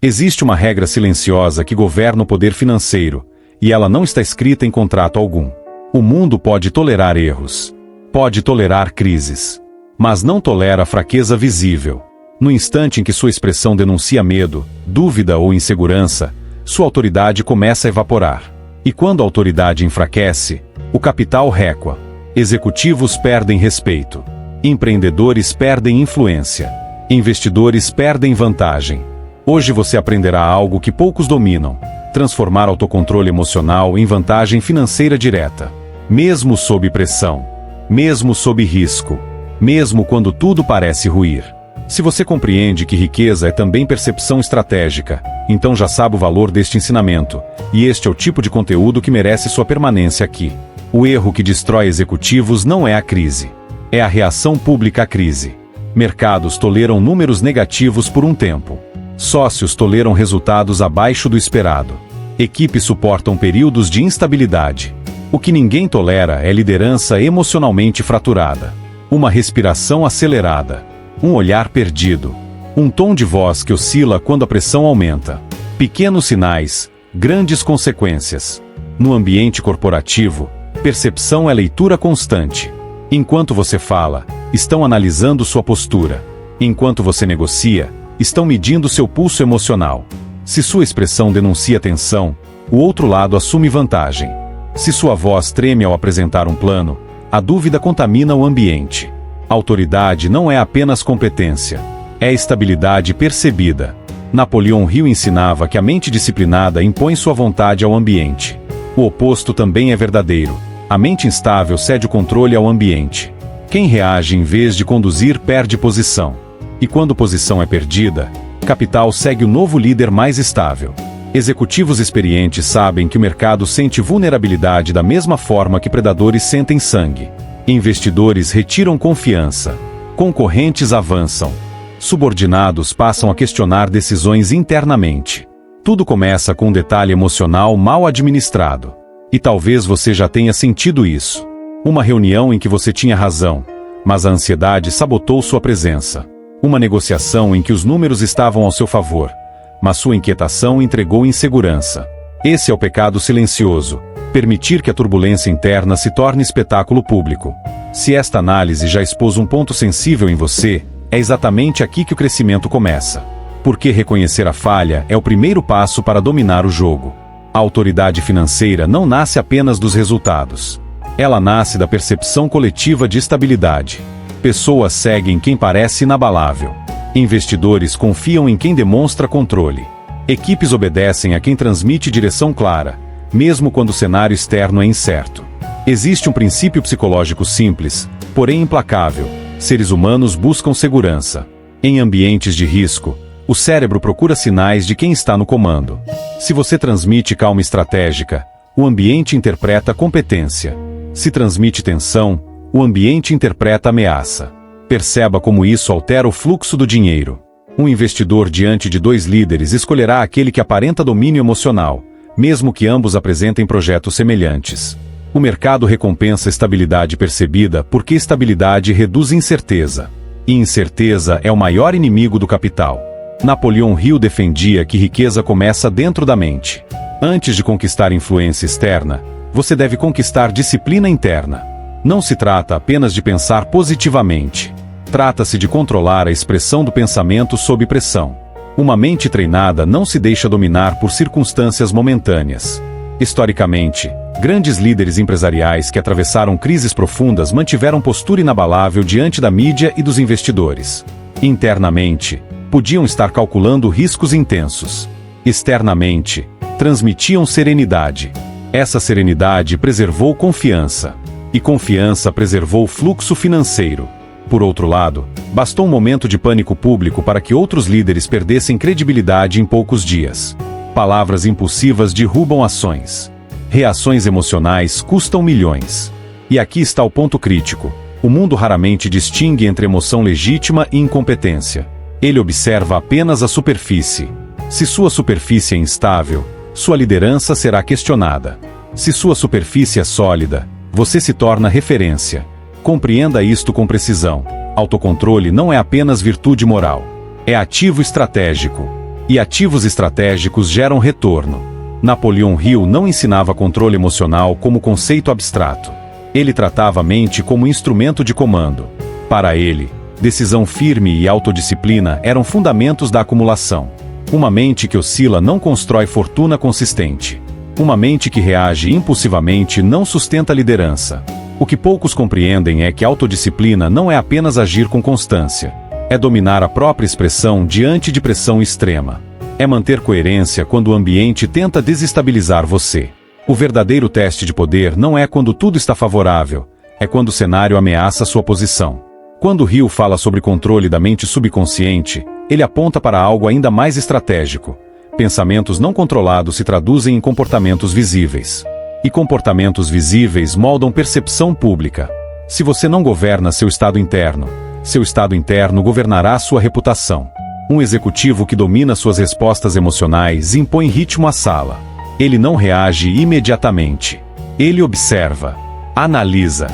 Existe uma regra silenciosa que governa o poder financeiro, e ela não está escrita em contrato algum. O mundo pode tolerar erros. Pode tolerar crises. Mas não tolera fraqueza visível. No instante em que sua expressão denuncia medo, dúvida ou insegurança, sua autoridade começa a evaporar. E quando a autoridade enfraquece, o capital recua. Executivos perdem respeito. Empreendedores perdem influência. Investidores perdem vantagem. Hoje você aprenderá algo que poucos dominam: transformar autocontrole emocional em vantagem financeira direta. Mesmo sob pressão. Mesmo sob risco. Mesmo quando tudo parece ruir. Se você compreende que riqueza é também percepção estratégica, então já sabe o valor deste ensinamento, e este é o tipo de conteúdo que merece sua permanência aqui. O erro que destrói executivos não é a crise. É a reação pública à crise. Mercados toleram números negativos por um tempo. Sócios toleram resultados abaixo do esperado. Equipes suportam períodos de instabilidade. O que ninguém tolera é liderança emocionalmente fraturada. Uma respiração acelerada. Um olhar perdido. Um tom de voz que oscila quando a pressão aumenta. Pequenos sinais, grandes consequências. No ambiente corporativo, percepção é leitura constante. Enquanto você fala, estão analisando sua postura. Enquanto você negocia, estão medindo seu pulso emocional. Se sua expressão denuncia tensão, o outro lado assume vantagem. Se sua voz treme ao apresentar um plano, a dúvida contamina o ambiente. Autoridade não é apenas competência, é estabilidade percebida. Napoleão Hill ensinava que a mente disciplinada impõe sua vontade ao ambiente. O oposto também é verdadeiro. A mente instável cede o controle ao ambiente. Quem reage em vez de conduzir perde posição. E quando posição é perdida, capital segue o novo líder mais estável. Executivos experientes sabem que o mercado sente vulnerabilidade da mesma forma que predadores sentem sangue. Investidores retiram confiança. Concorrentes avançam. Subordinados passam a questionar decisões internamente. Tudo começa com um detalhe emocional mal administrado. E talvez você já tenha sentido isso. Uma reunião em que você tinha razão, mas a ansiedade sabotou sua presença. Uma negociação em que os números estavam ao seu favor, mas sua inquietação entregou insegurança. Esse é o pecado silencioso: permitir que a turbulência interna se torne espetáculo público. Se esta análise já expôs um ponto sensível em você, é exatamente aqui que o crescimento começa. Porque reconhecer a falha é o primeiro passo para dominar o jogo. A autoridade financeira não nasce apenas dos resultados. Ela nasce da percepção coletiva de estabilidade. Pessoas seguem quem parece inabalável. Investidores confiam em quem demonstra controle. Equipes obedecem a quem transmite direção clara, mesmo quando o cenário externo é incerto. Existe um princípio psicológico simples, porém implacável: seres humanos buscam segurança. Em ambientes de risco, o cérebro procura sinais de quem está no comando. Se você transmite calma estratégica, o ambiente interpreta competência. Se transmite tensão, o ambiente interpreta ameaça. Perceba como isso altera o fluxo do dinheiro. Um investidor diante de dois líderes escolherá aquele que aparenta domínio emocional, mesmo que ambos apresentem projetos semelhantes. O mercado recompensa estabilidade percebida porque estabilidade reduz incerteza. E incerteza é o maior inimigo do capital. Napoleão Hill defendia que riqueza começa dentro da mente. Antes de conquistar influência externa, você deve conquistar disciplina interna. Não se trata apenas de pensar positivamente. Trata-se de controlar a expressão do pensamento sob pressão. Uma mente treinada não se deixa dominar por circunstâncias momentâneas. Historicamente, grandes líderes empresariais que atravessaram crises profundas mantiveram postura inabalável diante da mídia e dos investidores. Internamente, podiam estar calculando riscos intensos. Externamente, transmitiam serenidade. Essa serenidade preservou confiança. E confiança preservou o fluxo financeiro. Por outro lado, bastou um momento de pânico público para que outros líderes perdessem credibilidade em poucos dias. Palavras impulsivas derrubam ações. Reações emocionais custam milhões. E aqui está o ponto crítico: o mundo raramente distingue entre emoção legítima e incompetência. Ele observa apenas a superfície. Se sua superfície é instável, sua liderança será questionada. Se sua superfície é sólida, você se torna referência. Compreenda isto com precisão. Autocontrole não é apenas virtude moral. É ativo estratégico. E ativos estratégicos geram retorno. Napoleão Hill não ensinava controle emocional como conceito abstrato. Ele tratava a mente como instrumento de comando. Para ele, decisão firme e autodisciplina eram fundamentos da acumulação. Uma mente que oscila não constrói fortuna consistente. Uma mente que reage impulsivamente não sustenta liderança. O que poucos compreendem é que autodisciplina não é apenas agir com constância. É dominar a própria expressão diante de pressão extrema. É manter coerência quando o ambiente tenta desestabilizar você. O verdadeiro teste de poder não é quando tudo está favorável, é quando o cenário ameaça sua posição. Quando Hill fala sobre controle da mente subconsciente, ele aponta para algo ainda mais estratégico. Pensamentos não controlados se traduzem em comportamentos visíveis. E comportamentos visíveis moldam percepção pública. Se você não governa seu estado interno governará sua reputação. Um executivo que domina suas respostas emocionais impõe ritmo à sala. Ele não reage imediatamente. Ele observa, analisa,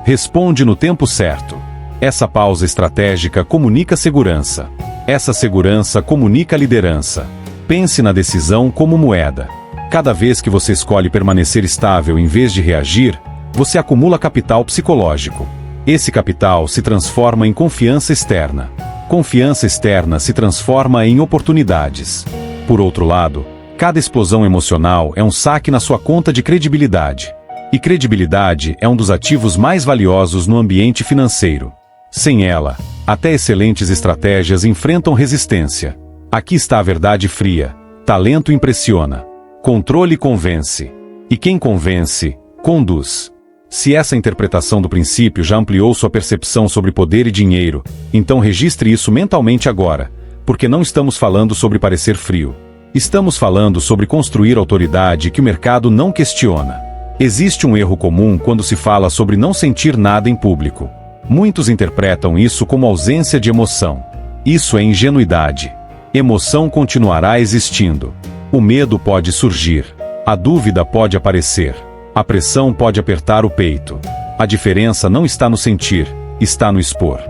responde no tempo certo. Essa pausa estratégica comunica segurança. Essa segurança comunica liderança. Pense na decisão como moeda. Cada vez que você escolhe permanecer estável em vez de reagir, você acumula capital psicológico. Esse capital se transforma em confiança externa. Confiança externa se transforma em oportunidades. Por outro lado, cada explosão emocional é um saque na sua conta de credibilidade. E credibilidade é um dos ativos mais valiosos no ambiente financeiro. Sem ela, até excelentes estratégias enfrentam resistência. Aqui está a verdade fria. Talento impressiona. Controle convence. E quem convence, conduz. Se essa interpretação do princípio já ampliou sua percepção sobre poder e dinheiro, então registre isso mentalmente agora, porque não estamos falando sobre parecer frio. Estamos falando sobre construir autoridade que o mercado não questiona. Existe um erro comum quando se fala sobre não sentir nada em público. Muitos interpretam isso como ausência de emoção. Isso é ingenuidade. Emoção continuará existindo. O medo pode surgir. A dúvida pode aparecer. A pressão pode apertar o peito. A diferença não está no sentir, está no expor.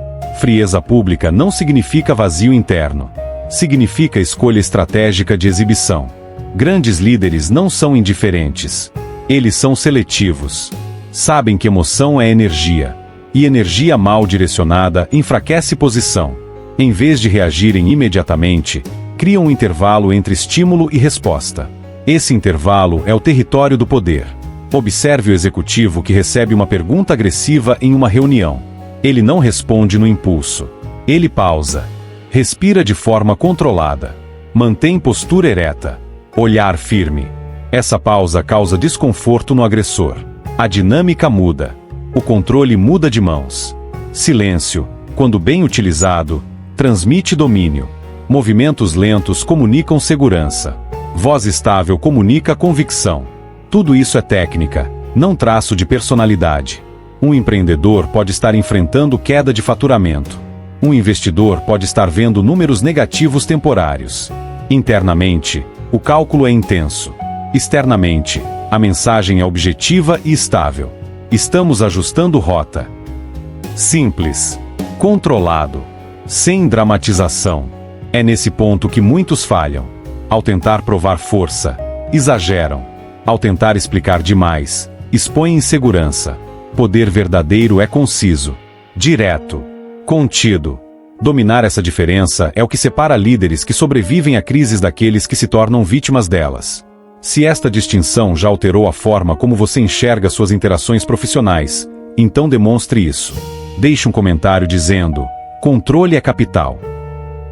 Frieza pública não significa vazio interno. Significa escolha estratégica de exibição. Grandes líderes não são indiferentes. Eles são seletivos. Sabem que emoção é energia. E energia mal direcionada enfraquece posição. Em vez de reagirem imediatamente, criam um intervalo entre estímulo e resposta. Esse intervalo é o território do poder. Observe o executivo que recebe uma pergunta agressiva em uma reunião. Ele não responde no impulso. Ele pausa. Respira de forma controlada. Mantém postura ereta. Olhar firme. Essa pausa causa desconforto no agressor. A dinâmica muda. O controle muda de mãos. Silêncio, quando bem utilizado, transmite domínio. Movimentos lentos comunicam segurança. Voz estável comunica convicção. Tudo isso é técnica, não traço de personalidade. Um empreendedor pode estar enfrentando queda de faturamento. Um investidor pode estar vendo números negativos temporários. Internamente, o cálculo é intenso. Externamente, a mensagem é objetiva e estável. Estamos ajustando rota. Simples. Controlado. Sem dramatização. É nesse ponto que muitos falham. Ao tentar provar força, exageram. Ao tentar explicar demais, expõem insegurança. Poder verdadeiro é conciso, direto, contido. Dominar essa diferença é o que separa líderes que sobrevivem a crises daqueles que se tornam vítimas delas. Se esta distinção já alterou a forma como você enxerga suas interações profissionais, então demonstre isso. Deixe um comentário dizendo: controle é capital.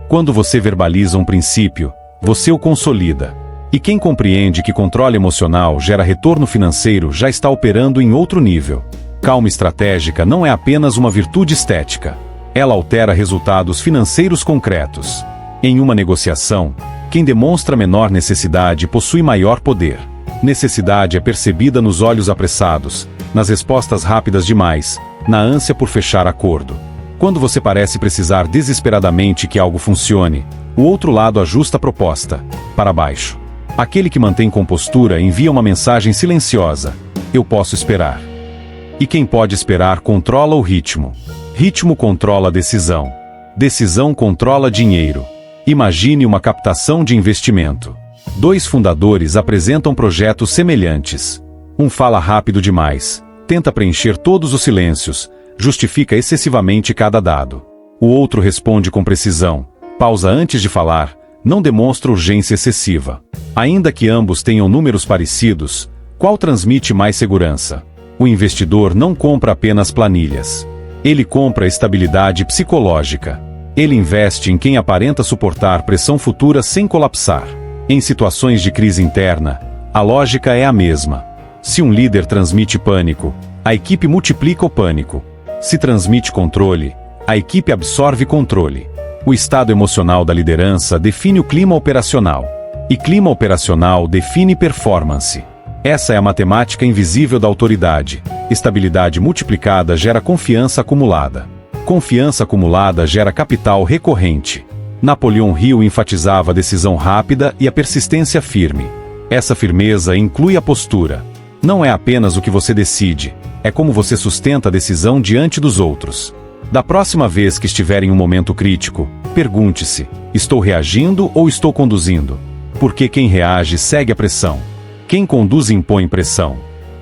Quando você verbaliza um princípio, você o consolida. E quem compreende que controle emocional gera retorno financeiro já está operando em outro nível. Calma estratégica não é apenas uma virtude estética. Ela altera resultados financeiros concretos. Em uma negociação, quem demonstra menor necessidade possui maior poder. Necessidade é percebida nos olhos apressados, nas respostas rápidas demais, na ânsia por fechar acordo. Quando você parece precisar desesperadamente que algo funcione, o outro lado ajusta a proposta, para baixo. Aquele que mantém compostura envia uma mensagem silenciosa: eu posso esperar. E quem pode esperar controla o ritmo. Ritmo controla decisão. Decisão controla dinheiro. Imagine uma captação de investimento. Dois fundadores apresentam projetos semelhantes. Um fala rápido demais, tenta preencher todos os silêncios, justifica excessivamente cada dado. O outro responde com precisão, pausa antes de falar, não demonstra urgência excessiva. Ainda que ambos tenham números parecidos, qual transmite mais segurança? O investidor não compra apenas planilhas. Ele compra estabilidade psicológica. Ele investe em quem aparenta suportar pressão futura sem colapsar. Em situações de crise interna, a lógica é a mesma. Se um líder transmite pânico, a equipe multiplica o pânico. Se transmite controle, a equipe absorve controle. O estado emocional da liderança define o clima operacional. E clima operacional define performance. Essa é a matemática invisível da autoridade. Estabilidade multiplicada gera confiança acumulada. Confiança acumulada gera capital recorrente. Napoleão Hill enfatizava a decisão rápida e a persistência firme. Essa firmeza inclui a postura. Não é apenas o que você decide, é como você sustenta a decisão diante dos outros. Da próxima vez que estiver em um momento crítico, pergunte-se: estou reagindo ou estou conduzindo? Porque quem reage segue a pressão. Quem conduz impõe pressão.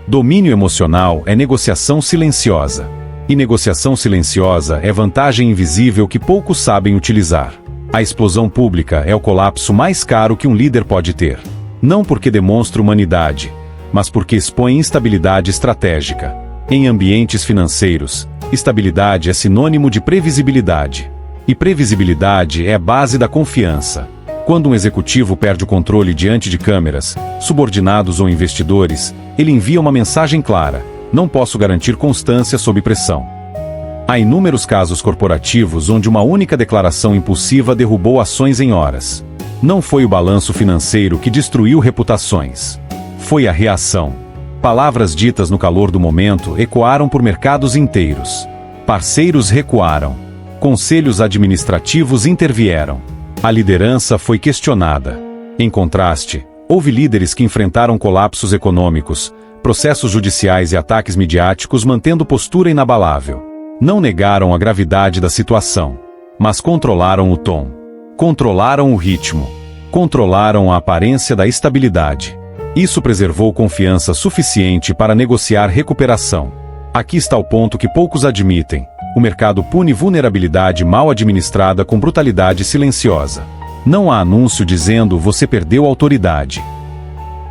Domínio emocional é negociação silenciosa. E negociação silenciosa é vantagem invisível que poucos sabem utilizar. A explosão pública é o colapso mais caro que um líder pode ter. Não porque demonstra humanidade, mas porque expõe instabilidade estratégica. Em ambientes financeiros, estabilidade é sinônimo de previsibilidade. E previsibilidade é a base da confiança. Quando um executivo perde o controle diante de câmeras, subordinados ou investidores, ele envia uma mensagem clara: não posso garantir constância sob pressão. Há inúmeros casos corporativos onde uma única declaração impulsiva derrubou ações em horas. Não foi o balanço financeiro que destruiu reputações. Foi a reação. Palavras ditas no calor do momento ecoaram por mercados inteiros. Parceiros recuaram. Conselhos administrativos intervieram. A liderança foi questionada. Em contraste, houve líderes que enfrentaram colapsos econômicos, processos judiciais e ataques midiáticos mantendo postura inabalável. Não negaram a gravidade da situação, mas controlaram o tom. Controlaram o ritmo. Controlaram a aparência da estabilidade. Isso preservou confiança suficiente para negociar recuperação. Aqui está o ponto que poucos admitem. O mercado pune vulnerabilidade mal administrada com brutalidade silenciosa. Não há anúncio dizendo você perdeu autoridade.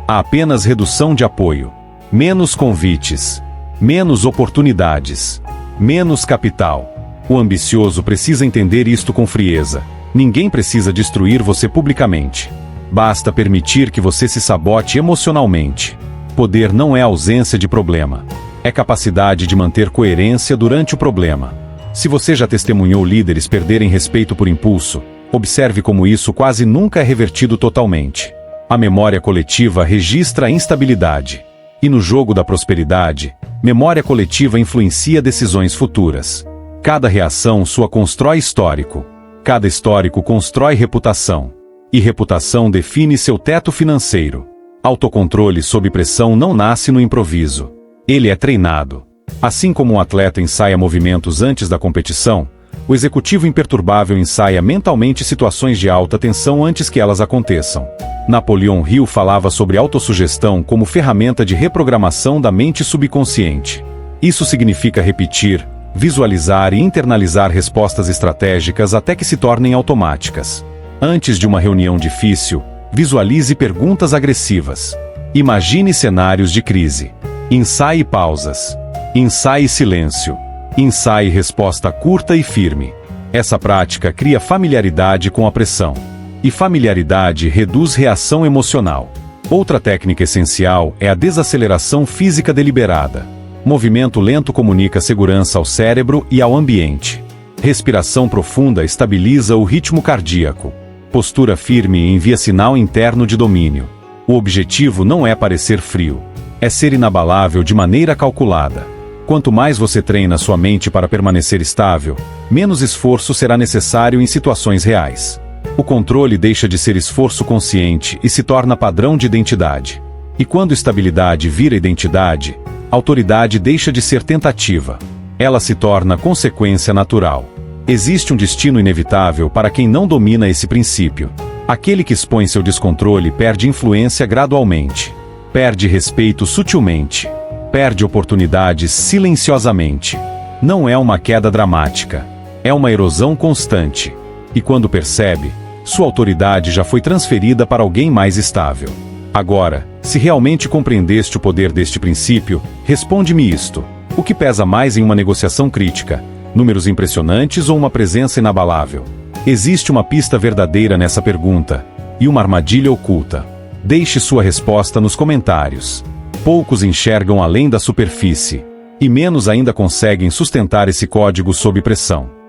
Há apenas redução de apoio. Menos convites. Menos oportunidades. Menos capital. O ambicioso precisa entender isto com frieza. Ninguém precisa destruir você publicamente. Basta permitir que você se sabote emocionalmente. Poder não é ausência de problema. É capacidade de manter coerência durante o problema. Se você já testemunhou líderes perderem respeito por impulso, observe como isso quase nunca é revertido totalmente. A memória coletiva registra a instabilidade. E no jogo da prosperidade, memória coletiva influencia decisões futuras. Cada reação sua constrói histórico. Cada histórico constrói reputação. E reputação define seu teto financeiro. Autocontrole sob pressão não nasce no improviso. Ele é treinado. Assim como um atleta ensaia movimentos antes da competição, o executivo imperturbável ensaia mentalmente situações de alta tensão antes que elas aconteçam. Napoleão Hill falava sobre autossugestão como ferramenta de reprogramação da mente subconsciente. Isso significa repetir, visualizar e internalizar respostas estratégicas até que se tornem automáticas. Antes de uma reunião difícil, visualize perguntas agressivas. Imagine cenários de crise. Ensaie pausas. Ensaie silêncio. Ensaie resposta curta e firme. Essa prática cria familiaridade com a pressão. E familiaridade reduz reação emocional. Outra técnica essencial é a desaceleração física deliberada. Movimento lento comunica segurança ao cérebro e ao ambiente. Respiração profunda estabiliza o ritmo cardíaco. Postura firme envia sinal interno de domínio. O objetivo não é parecer frio. É ser inabalável de maneira calculada. Quanto mais você treina sua mente para permanecer estável, menos esforço será necessário em situações reais. O controle deixa de ser esforço consciente e se torna padrão de identidade. E quando estabilidade vira identidade, autoridade deixa de ser tentativa. Ela se torna consequência natural. Existe um destino inevitável para quem não domina esse princípio. Aquele que expõe seu descontrole perde influência gradualmente. Perde respeito sutilmente. Perde oportunidades silenciosamente. Não é uma queda dramática. É uma erosão constante. E quando percebe, sua autoridade já foi transferida para alguém mais estável. Agora, se realmente compreendeste o poder deste princípio, responde-me isto. O que pesa mais em uma negociação crítica? Números impressionantes ou uma presença inabalável? Existe uma pista verdadeira nessa pergunta, e uma armadilha oculta. Deixe sua resposta nos comentários. Poucos enxergam além da superfície, e menos ainda conseguem sustentar esse código sob pressão.